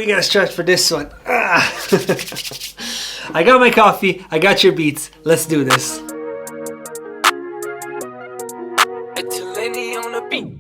we gotta stretch for this one. I got my coffee, I got your beats. Let's do this. EdTalenti on the beat.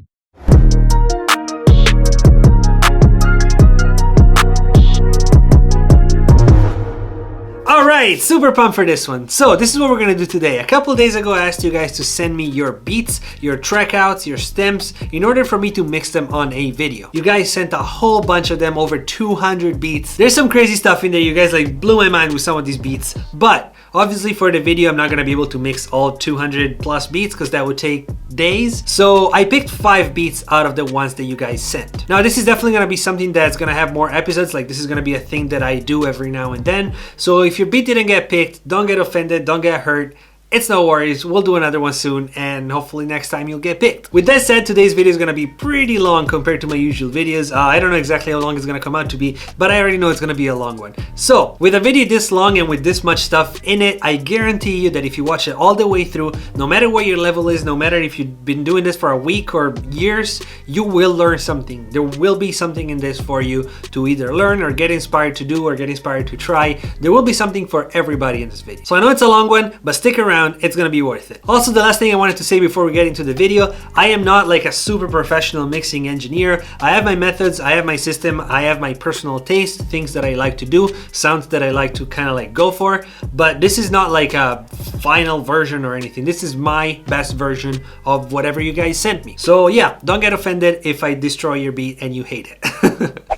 Alright, super pumped for this one. So this is what we're gonna do today. A couple days ago I asked you guys to send me your beats, your track outs, your stems, in order for me to mix them on a video. You guys sent a whole bunch of them, over 200 beats. There's some crazy stuff in there. You guys like blew my mind with some of these beats, but obviously for the video I'm not gonna be able to mix all 200 plus beats because that would take days. So I picked 5 beats out of the ones that you guys sent. Now this is definitely gonna be something that's gonna have more episodes. Like this is gonna be a thing that I do every now and then. So if your beat didn't get picked, don't get offended, don't get hurt. It's no worries, we'll do another one soon and hopefully next time you'll get picked. With that said, today's video is gonna be pretty long compared to my usual videos. I don't know exactly how long it's gonna come out to be, but I already know it's gonna be a long one. So with a video this long and with this much stuff in it, I guarantee you that if you watch it all the way through, no matter what your level is, no matter if you've been doing this for a week or years, you will learn something. There will be something in this for you to either learn or get inspired to do or get inspired to try. There will be something for everybody in this video. So I know it's a long one, but stick around. It's gonna be worth it. Also, the last thing I wanted to say before we get into the video, I am not like a super professional mixing engineer. I have my methods, I have my system, I have my personal taste, things that I like to do, sounds that I like to kind of like go for, but this is not like a final version or anything. This is my best version of whatever you guys sent me. So yeah, don't get offended if I destroy your beat and you hate it.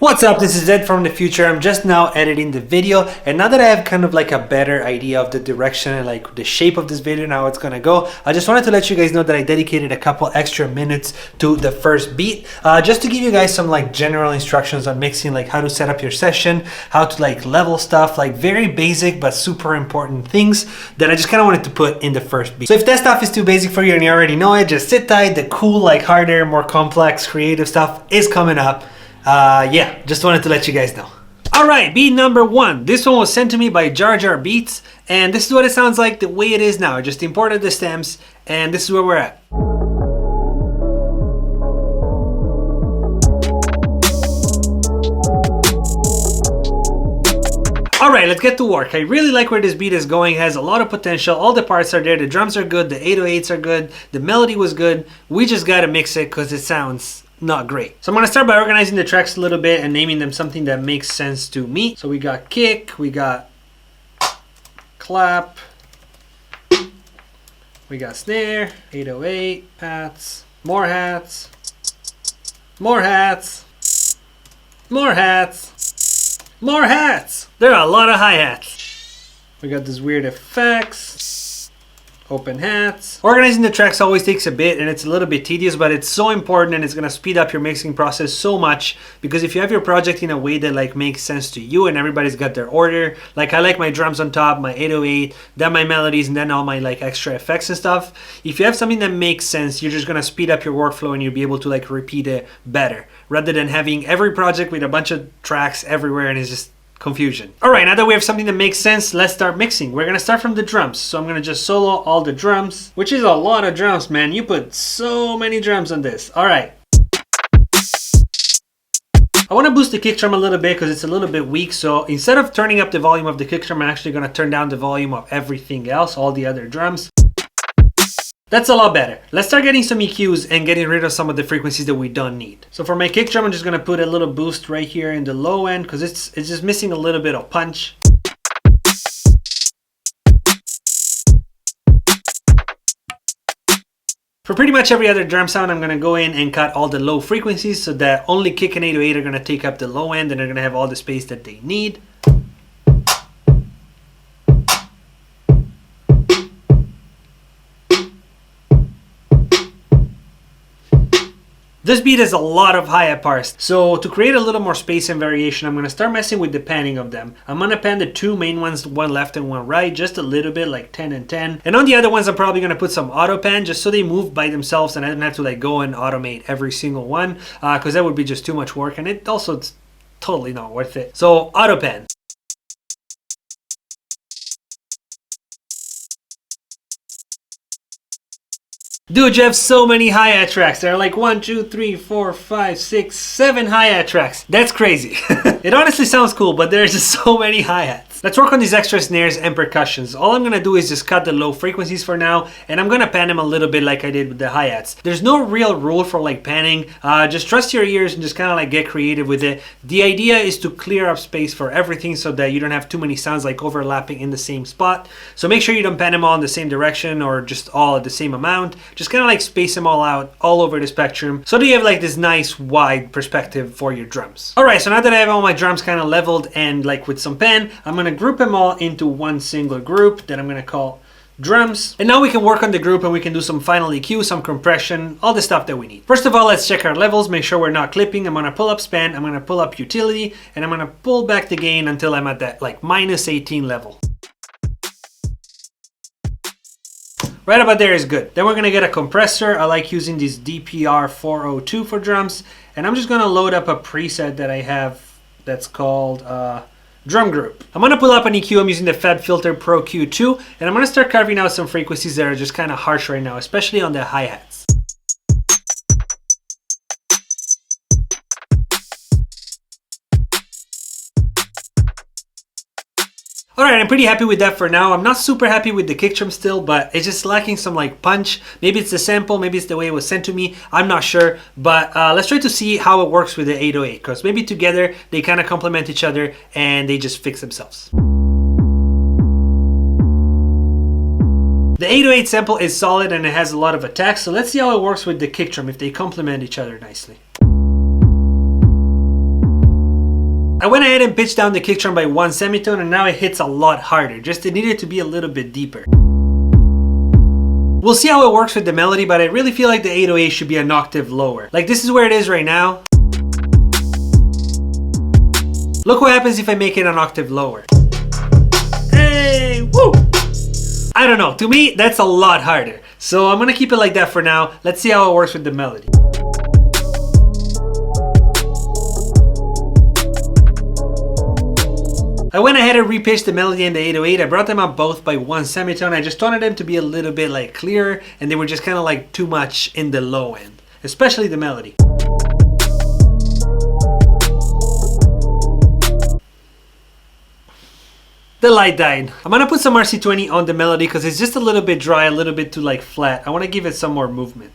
What's up, this is Ed from the future. I'm just now editing the video, and now that I have kind of like a better idea of the direction and like the shape of this video and how it's gonna go, I just wanted to let you guys know that I dedicated a couple extra minutes to the first beat, just to give you guys some like general instructions on mixing, like how to set up your session, how to like level stuff, like very basic but super important things that I just kind of wanted to put in the first beat. So if that stuff is too basic for you and you already know it, just sit tight. The cool, like harder, more complex, creative stuff is coming up. Yeah, just wanted to let you guys know. Alright, beat number 1. This one was sent to me by JARJARBEATS, and this is what it sounds like the way it is now. I just imported the stems, and this is where we're at. Alright, let's get to work. I really like where this beat is going. It has a lot of potential. All the parts are there. The drums are good. The 808s are good. The melody was good. We just gotta mix it because it sounds not great. So I'm gonna start by organizing the tracks a little bit and naming them something that makes sense to me. So we got kick, we got clap, we got snare, 808, hats, more hats, more hats, more hats, more hats. There are a lot of hi-hats. We got these weird effects. Open hats. Organizing the tracks always takes a bit and it's a little bit tedious, but it's so important and it's gonna speed up your mixing process so much, because if you have your project in a way that like makes sense to you and everybody's got their order, like I like my drums on top, my 808, then my melodies, and then all my like extra effects and stuff. If you have something that makes sense, you're just gonna speed up your workflow and you'll be able to like repeat it better, rather than having every project with a bunch of tracks everywhere and it's just confusion. Alright, now that we have something that makes sense, let's start mixing. We're gonna start from the drums. So I'm gonna just solo all the drums, which is a lot of drums, man. You put so many drums on this. Alright. I want to boost the kick drum a little bit because it's a little bit weak. So instead of turning up the volume of the kick drum, I'm actually gonna turn down the volume of everything else, all the other drums. That's a lot better. Let's start getting some EQs and getting rid of some of the frequencies that we don't need. So for my kick drum, I'm just gonna put a little boost right here in the low end because it's just missing a little bit of punch. For pretty much every other drum sound, I'm gonna go in and cut all the low frequencies so that only kick and 808 are gonna take up the low end and they're gonna have all the space that they need. This beat has a lot of hi-hat parts, so to create a little more space and variation, I'm going to start messing with the panning of them. I'm going to pan the 2 main ones, one left and one right, just a little bit, like 10 and 10. And on the other ones, I'm probably going to put some auto pan just so they move by themselves and I don't have to like go and automate every single one, because that would be just too much work and it's totally not worth it. So auto pan. Dude, you have so many hi-hat tracks. There are like 1, 2, 3, 4, 5, 6, 7 hi-hat tracks. That's crazy. It honestly sounds cool, but there's just so many hi-hats. Let's work on these extra snares and percussions. All I'm gonna do is just cut the low frequencies for now, and I'm gonna pan them a little bit like I did with the hi-hats. There's no real rule for like panning. Just trust your ears and just kind of like get creative with it. The idea is to clear up space for everything so that you don't have too many sounds like overlapping in the same spot. So make sure you don't pan them all in the same direction or just all at the same amount. Just kind of like space them all out all over the spectrum so that you have like this nice wide perspective for your drums. All right, so now that I have all my drums kind of leveled and like with some pan, I'm gonna group them all into one single group that I'm gonna call drums. And now we can work on the group and we can do some final EQ, some compression, all the stuff that we need. First of all, let's check our levels, make sure we're not clipping. I'm gonna pull up span, I'm gonna pull up utility, and I'm gonna pull back the gain until I'm at that like -18 level. Right about there is good. Then we're gonna get a compressor. I like using this DPR 402 for drums, and I'm just gonna load up a preset that I have that's called drum group. I'm gonna pull up an EQ. I'm using the FabFilter Pro Q2, and I'm gonna start carving out some frequencies that are just kind of harsh right now, especially on the hi-hats. Alright, I'm pretty happy with that for now. I'm not super happy with the kick drum still, but it's just lacking some like punch. Maybe it's the sample, maybe it's the way it was sent to me. I'm not sure, but let's try to see how it works with the 808, because maybe together they kind of complement each other and they just fix themselves. The 808 sample is solid and it has a lot of attacks, so let's see how it works with the kick drum, if they complement each other nicely. I went ahead and pitched down the kick drum by 1 semitone, and now it hits a lot harder. Just it needed to be a little bit deeper. We'll see how it works with the melody, but I really feel like the 808 should be an octave lower. Like this is where it is right now. Look what happens if I make it an octave lower. Hey, woo! I don't know, to me that's a lot harder. So I'm gonna keep it like that for now. Let's see how it works with the melody. I went ahead and repitched the melody and the 808. I brought them up both by 1 semitone. I just wanted them to be a little bit like clearer, and they were just kind of like too much in the low end, especially the melody. The light died. I'm gonna put some RC20 on the melody because it's just a little bit dry, a little bit too like flat. I want to give it some more movement.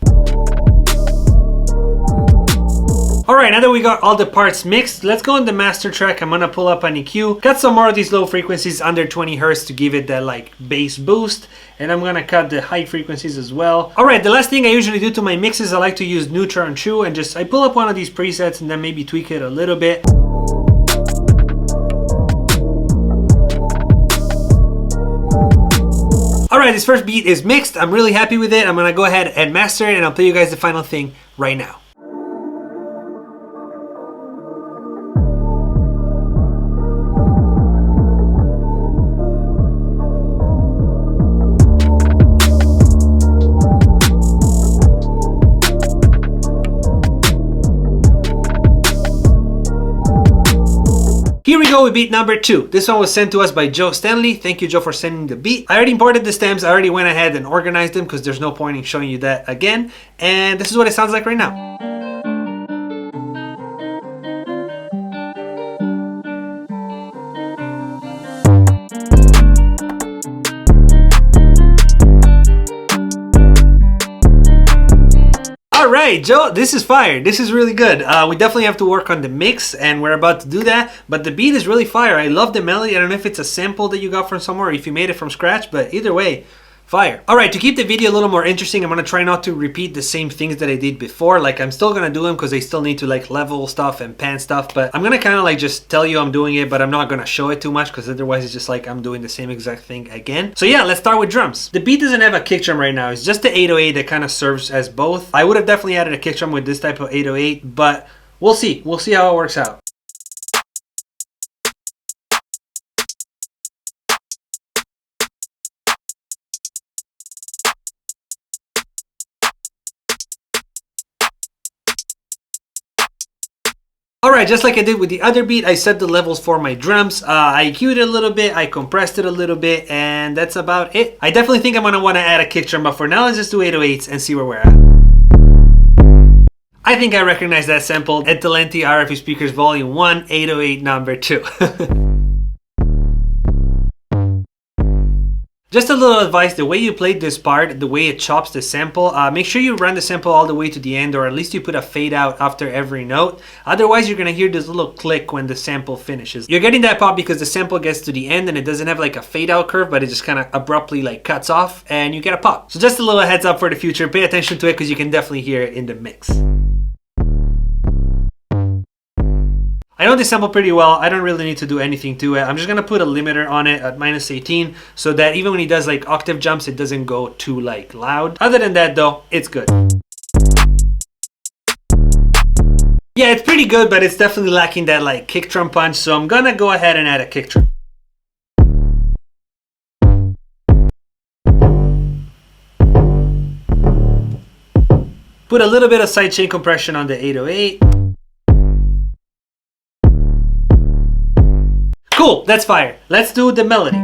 Alright, now that we got all the parts mixed, let's go on the master track. I'm gonna pull up an EQ, cut some more of these low frequencies under 20 Hz to give it that like bass boost, and I'm gonna cut the high frequencies as well. Alright, the last thing I usually do to my mixes, I like to use Neutron True, and I pull up one of these presets and then maybe tweak it a little bit. Alright, this first beat is mixed. I'm really happy with it. I'm gonna go ahead and master it, and I'll tell you guys the final thing right now. Here we go with beat number 2. This one was sent to us by Stanley. Thank you, Joe, for sending the beat. I already imported the stems. I already went ahead and organized them because there's no point in showing you that again. And this is what it sounds like right now. Alright, Joe, this is fire. This is really good. We definitely have to work on the mix, and we're about to do that, but the beat is really fire. I love the melody. I don't know if it's a sample that you got from somewhere or if you made it from scratch, but either way, fire. Alright, to keep the video a little more interesting, I'm going to try not to repeat the same things that I did before. Like, I'm still going to do them because I still need to like level stuff and pan stuff, but I'm going to kind of like just tell you I'm doing it, but I'm not going to show it too much because otherwise it's just like I'm doing the same exact thing again. So yeah, let's start with drums. The beat doesn't have a kick drum right now. It's just the 808 that kind of serves as both. I would have definitely added a kick drum with this type of 808, but we'll see. We'll see how it works out. Alright, just like I did with the other beat, I set the levels for my drums. I EQ'd it a little bit, I compressed it a little bit, and that's about it. I definitely think I'm going to want to add a kick drum, but for now let's just do 808s and see where we're at. I think I recognize that sample. EdTalenti RFE Speakers Volume 1, 808 number 2. Just a little advice, the way you played this part, the way it chops the sample, make sure you run the sample all the way to the end, or at least you put a fade out after every note. Otherwise, you're gonna hear this little click when the sample finishes. You're getting that pop because the sample gets to the end and it doesn't have like a fade out curve, but it just kind of abruptly like cuts off and you get a pop. So just a little heads up for the future, pay attention to it because you can definitely hear it in the mix. I know this sample pretty well. I don't really need to do anything to it. I'm just gonna put a limiter on it at -18 so that even when he does like octave jumps, it doesn't go too like loud. Other than that though, it's good. Yeah, it's pretty good, but it's definitely lacking that like kick drum punch. So I'm gonna go ahead and add a kick drum. Put a little bit of sidechain compression on the 808. Cool, that's fire. Let's do the melody.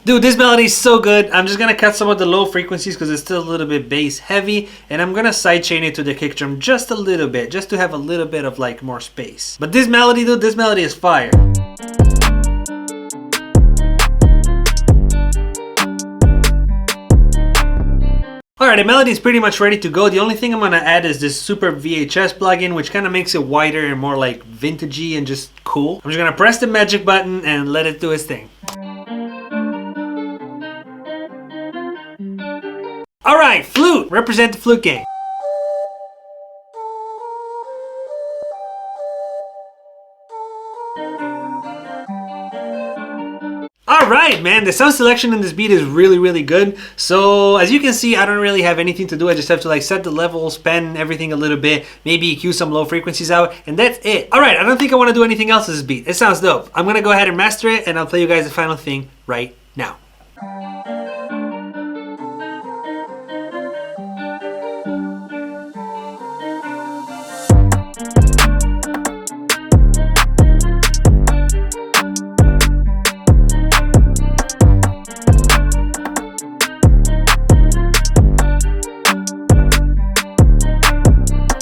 Dude, this melody is so good. I'm just gonna cut some of the low frequencies because it's still a little bit bass heavy, and I'm gonna sidechain it to the kick drum just a little bit, just to have a little bit of like more space. But this melody, dude, this melody is fire. Alright, the melody is pretty much ready to go. The only thing I'm going to add is this super VHS plugin, which kind of makes it wider and more like vintagey and just cool. I'm just going to press the magic button and let it do its thing. Alright, flute! Represent the flute gang. Alright, man, the sound selection in this beat is really good. So as you can see, I don't really have anything to do. I just have to like set the levels, pan everything a little bit, maybe EQ some low frequencies out, and that's it. Alright, I don't think I want to do anything else to this beat. It sounds dope. I'm gonna go ahead and master it, and I'll play you guys the final thing right now.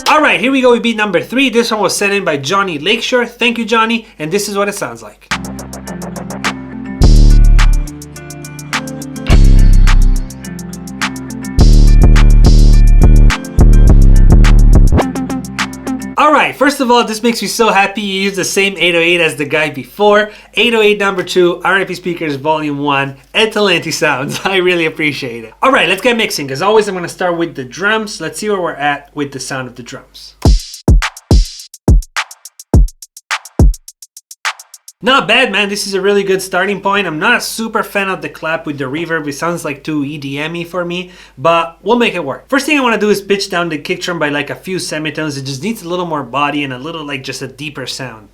Alright, here we go with beat number 3. This one was sent in by Johnny Lakeshore. Thank you, Johnny. And this is what it sounds like. Alright, first of all, this makes me so happy you used the same 808 as the guy before. 808 number 2, RFE Speakers Volume 1, EdTalenti sounds. I really appreciate it. Alright, let's get mixing. As always, I'm going to start with the drums. Let's see where we're at with the sound of the drums. Not bad, man. This is a really good starting point. I'm not a super fan of the clap with the reverb. It sounds like too EDM-y for me, but we'll make it work. First thing I want to do is pitch down the kick drum by like a few semitones. It just needs a little more body and a little like just a deeper sound.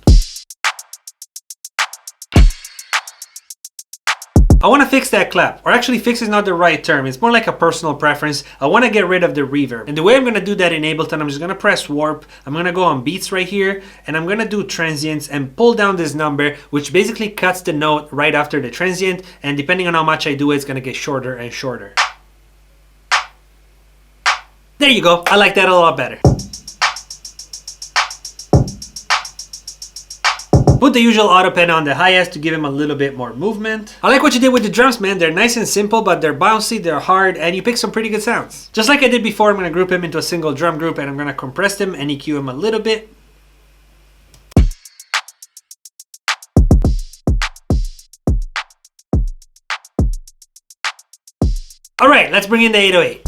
I want to fix that clap, or actually fix is not the right term. It's more like a personal preference. I want to get rid of the reverb. And the way I'm going to do that in Ableton, I'm just going to press warp. I'm going to go on beats right here, and I'm going to do transients and pull down this number, which basically cuts the note right after the transient. And depending on how much I do it, it's going to get shorter and shorter. There you go. I like that a lot better. Put the usual auto pen on the highest to give him a little bit more movement. I like what you did with the drums, man. They're nice and simple, but they're bouncy, they're hard, and you pick some pretty good sounds. Just like I did before, I'm going to group him into a single drum group, and I'm going to compress them and EQ him a little bit. Alright, let's bring in the 808.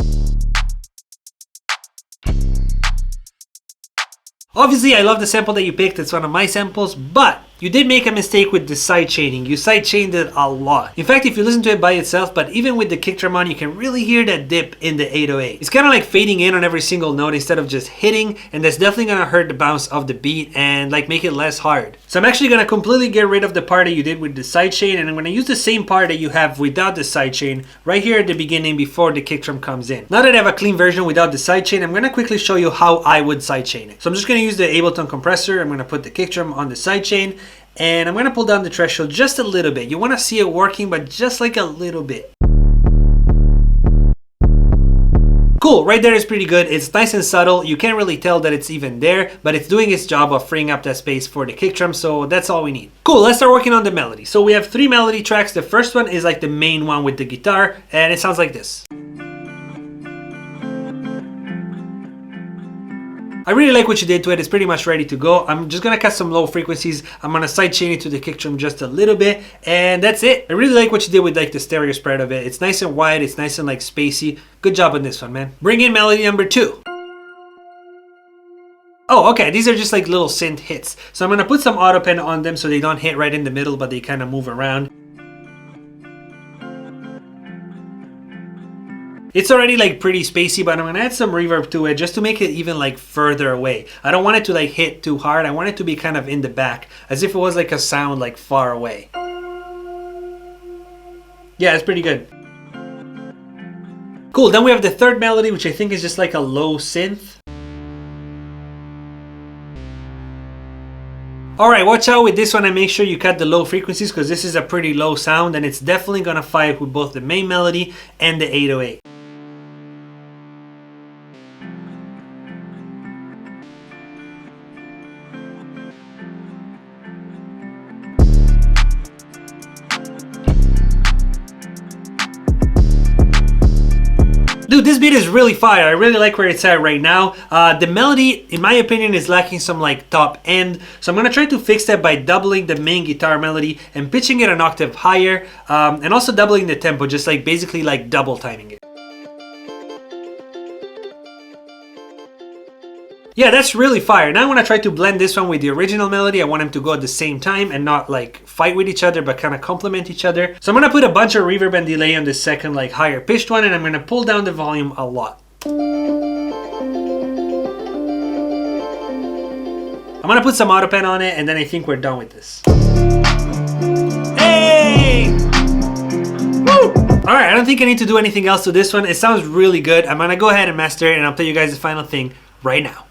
Obviously, I love the sample that you picked. It's one of my samples, but You did make a mistake with the side chaining. You side chained it a lot. In fact, if you listen to it by itself, but even with the kick drum on, you can really hear that dip in the 808. It's kind of like fading in on every single note instead of just hitting, and that's definitely gonna hurt the bounce of the beat and like make it less hard. So I'm actually gonna completely get rid of the part that you did with the side chain, and I'm gonna use the same part that you have without the side chain right here at the beginning before the kick drum comes in. Now that I have a clean version without the side chain, I'm gonna quickly show you how I would side chain it. So I'm just gonna use the Ableton compressor. I'm gonna put the kick drum on the side chain, and I'm gonna pull down the threshold just a little bit. You wanna see it working, but just like a little bit. Cool, right there is pretty good. It's nice and subtle. You can't really tell that it's even there, but it's doing its job of freeing up that space for the kick drum, so that's all we need. Cool, let's start working on the melody. So we have 3 melody tracks. The first one is like the main one with the guitar, and it sounds like this. I really like what you did to it. It's pretty much ready to go. I'm just gonna cut some low frequencies. I'm gonna side chain it to the kick drum just a little bit, and that's it. I really like what you did with like the stereo spread of it. It's nice and wide. It's nice and like spacey. Good job on this one, man. Bring in melody number 2. Oh, okay, these are just like little synth hits. So I'm gonna put some auto pen on them so they don't hit right in the middle, but they kind of move around. It's already like pretty spacey, but I'm gonna add some reverb to it just to make it even like further away. I don't want it to like hit too hard. I want it to be kind of in the back, as if it was like a sound like far away. Yeah, it's pretty good. Cool, then we have the third melody, which I think is just like a low synth. Alright, watch out with this one and make sure you cut the low frequencies, because this is a pretty low sound and it's definitely gonna fight with both the main melody and the 808. Dude, this beat is really fire. I really like where it's at right now. The melody, in my opinion, is lacking some like top end. So I'm gonna try to fix that by doubling the main guitar melody and pitching it an octave higher, and also doubling the tempo, just like basically like double timing it. Yeah, that's really fire. Now I'm gonna try to blend this one with the original melody. I want them to go at the same time and not like fight with each other, but kind of complement each other. So I'm gonna put a bunch of reverb and delay on the second like higher pitched one, and I'm gonna pull down the volume a lot. I'm gonna put some auto pen on it, and then I think we're done with this. Hey! Woo! Alright, I don't think I need to do anything else to this one. It sounds really good. I'm gonna go ahead and master it, and I'll tell you guys the final thing right now.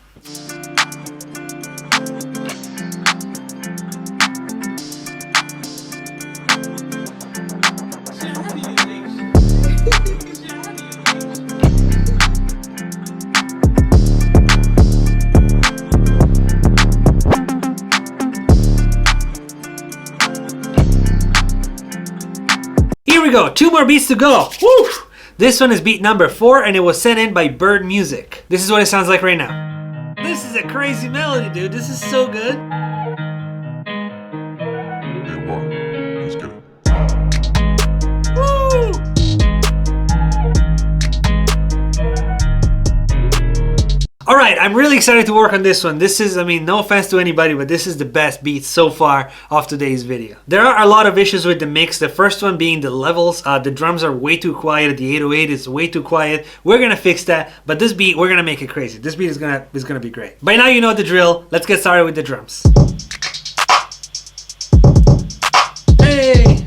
Here we go, 2 more beats to go. Woo! This one is beat number 4, and it was sent in by Bird Music. This is what it sounds like right now. This is a crazy melody, dude. This is so good. Let's get it. Woo! All right, I'm really excited to work on this one. This is, I mean, no offense to anybody, but this is the best beat so far of today's video. There are a lot of issues with the mix. The first one being the levels. The drums are way too quiet. The 808 is way too quiet. We're gonna fix that, but this beat, we're gonna make it crazy. This beat is gonna be great. By now you know the drill. Let's get started with the drums. Hey!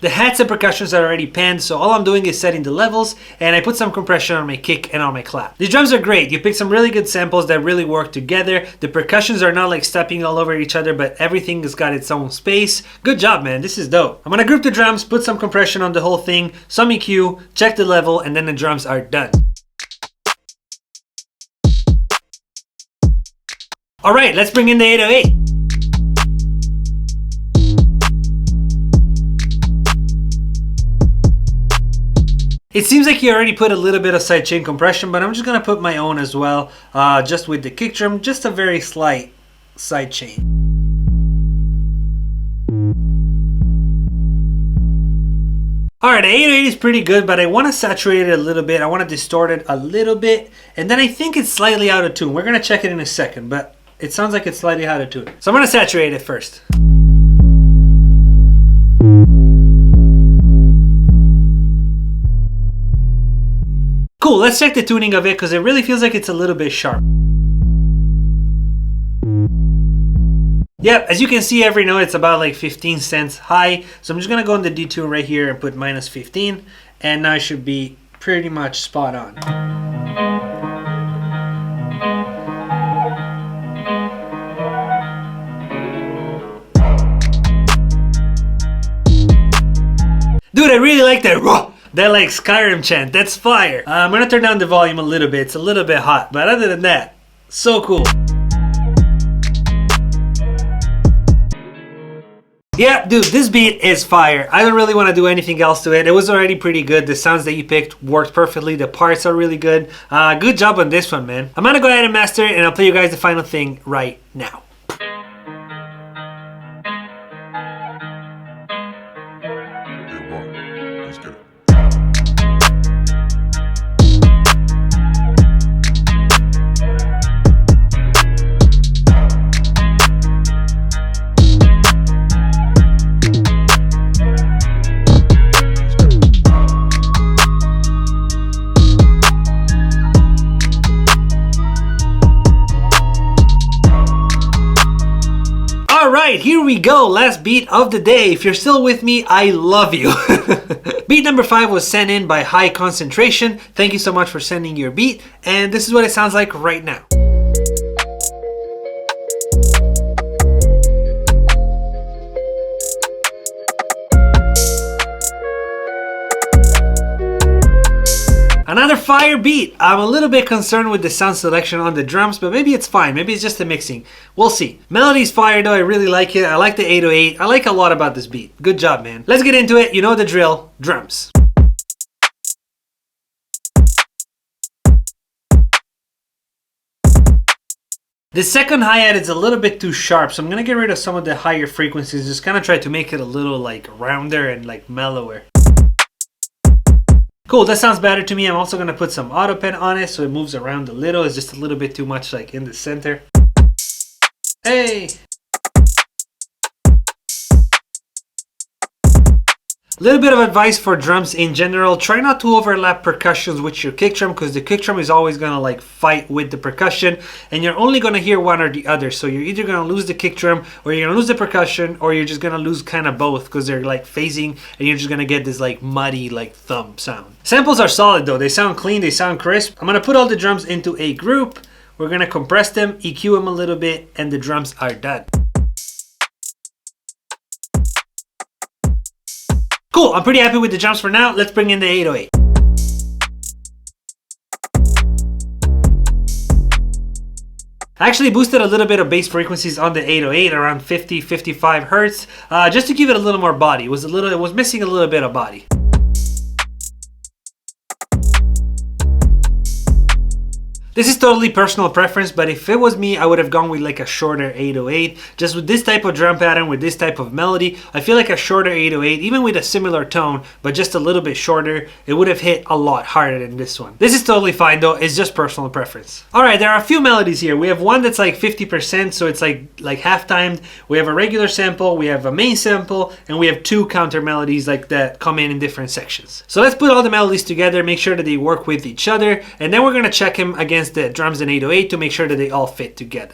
The hats and percussions are already panned, so all I'm doing is setting the levels, and I put some compression on my kick and on my clap. The drums are great. You picked some really good samples that really work together. The percussions are not like stepping all over each other, but everything has got its own space. Good job, man. This is dope. I'm gonna group the drums, put some compression on the whole thing, some EQ, check the level, and then the drums are done. All right, let's bring in the 808. It seems like you already put a little bit of sidechain compression, but I'm just gonna put my own as well, just with the kick drum, just a very slight sidechain. Alright, the 808 is pretty good, but I want to saturate it a little bit. I want to distort it a little bit, and then I think it's slightly out of tune. We're gonna check it in a second, but it sounds like it's slightly out of tune. So I'm gonna saturate it first. Cool, let's check the tuning of it because it really feels like it's a little bit sharp. Yep, as you can see, every note it's about like 15 cents high. So I'm just gonna go in the detune right here and put minus 15, and now it should be pretty much spot on. Dude, I really like that. That like Skyrim chant, that's fire. I'm gonna turn down the volume a little bit, it's a little bit hot, but other than that, so cool. Yeah, dude, this beat is fire. I don't really want to do anything else to it. It was already pretty good. The sounds that you picked worked perfectly. The parts are really good. Good job on this one, man. I'm gonna go ahead and master it, and I'll play you guys the final thing right now. Let's get it. Alright, here we go. Last beat of the day. If you're still with me, I love you. Beat number 5 was sent in by High Concentration. Thank you so much for sending your beat. And this is what it sounds like right now. Another fire beat. I'm a little bit concerned with the sound selection on the drums, but maybe it's fine. Maybe it's just the mixing. We'll see. Melody's fire though. I really like it. I like the 808. I like a lot about this beat. Good job, man. Let's get into it. You know the drill. Drums. The second hi-hat is a little bit too sharp, so I'm gonna get rid of some of the higher frequencies. Just kind of try to make it a little like rounder and like mellower. Cool, that sounds better to me. I'm also gonna put some auto pen on it so it moves around a little. It's just a little bit too much like in the center. Hey! A little bit of advice for drums in general. Try not to overlap percussions with your kick drum because the kick drum is always gonna like fight with the percussion and you're only gonna hear one or the other. So you're either gonna lose the kick drum or you're gonna lose the percussion or you're just gonna lose kind of both because they're like phasing and you're just gonna get this like muddy like thump sound. Samples are solid though. They sound clean, they sound crisp. I'm gonna put all the drums into a group. We're gonna compress them, EQ them a little bit, and the drums are done. Cool, I'm pretty happy with the drums for now. Let's bring in the 808. I actually boosted a little bit of bass frequencies on the 808 around 50-55 hertz, just to give it a little more body. It was missing a little bit of body. This is totally personal preference, but if it was me, I would have gone with like a shorter 808. Just with this type of drum pattern, with this type of melody, I feel like a shorter 808, even with a similar tone, but just a little bit shorter, it would have hit a lot harder than this one. This is totally fine though, it's just personal preference. Alright, there are a few melodies here. We have one that's like 50%, so it's like half timed. We have a regular sample, we have a main sample, and we have two counter melodies like that come in different sections. So let's put all the melodies together, make sure that they work with each other, and then we're gonna check them against the drums and 808 to make sure that they all fit together.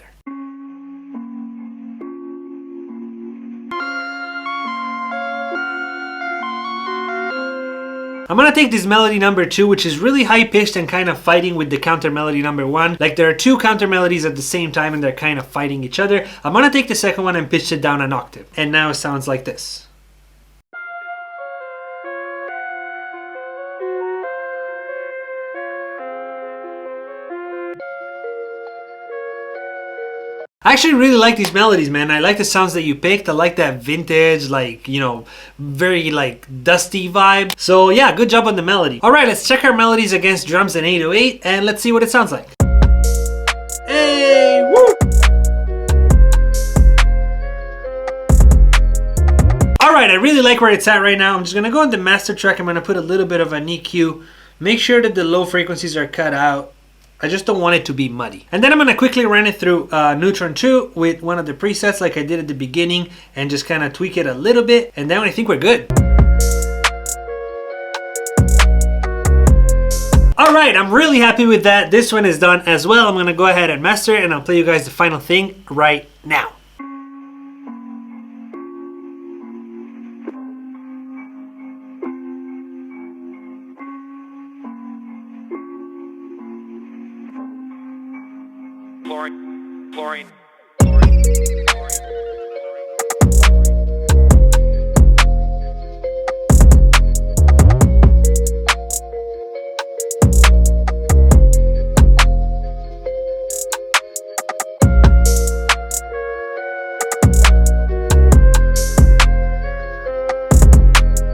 I'm gonna take this melody number 2, which is really high pitched and kind of fighting with the counter melody number 1. Like there are two counter melodies at the same time and they're kind of fighting each other. I'm gonna take the second one and pitch it down an octave. And now it sounds like this. I actually really like these melodies, man. I like the sounds that you picked. I like that vintage, like, you know, very like dusty vibe. So yeah, good job on the melody. All right, let's check our melodies against drums and 808 and let's see what it sounds like. Hey, woo! All right, I really like where it's at right now. I'm just gonna go on the master track. I'm gonna put a little bit of an EQ. Make sure that the low frequencies are cut out. I just don't want it to be muddy. And then I'm gonna quickly run it through Neutron 2 with one of the presets like I did at the beginning and just kind of tweak it a little bit. And then I think we're good. All right, I'm really happy with that. This one is done as well. I'm gonna go ahead and master it and I'll play you guys the final thing right now. Chlorine.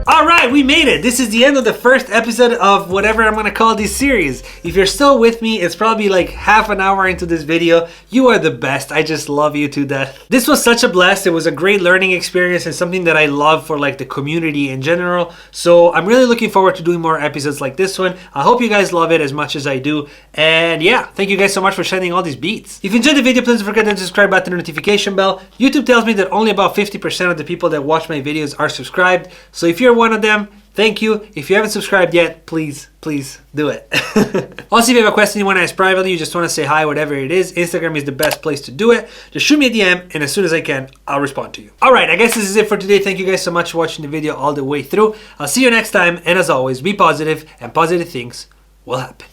Alright, we made it! This is the end of the first episode of whatever I'm gonna call this series. If you're still with me, it's probably like half an hour into this video. You are the best. I just love you to death. This was such a blast. It was a great learning experience and something that I love for like the community in general. So I'm really looking forward to doing more episodes like this one. I hope you guys love it as much as I do. And yeah, thank you guys so much for sending all these beats. If you enjoyed the video, please don't forget to subscribe button and notification bell. YouTube tells me that only about 50% of the people that watch my videos are subscribed. So if you're one of them, thank you. If you haven't subscribed yet, please do it. Also, if you have a question you want to ask privately, you just want to say hi, whatever it is, Instagram is the best place to do it. Just shoot me a DM and as soon as I can, I'll respond to you. All right, I guess this is it for today. Thank you guys so much for watching the video all the way through. I'll see you next time. And as always, be positive and positive things will happen.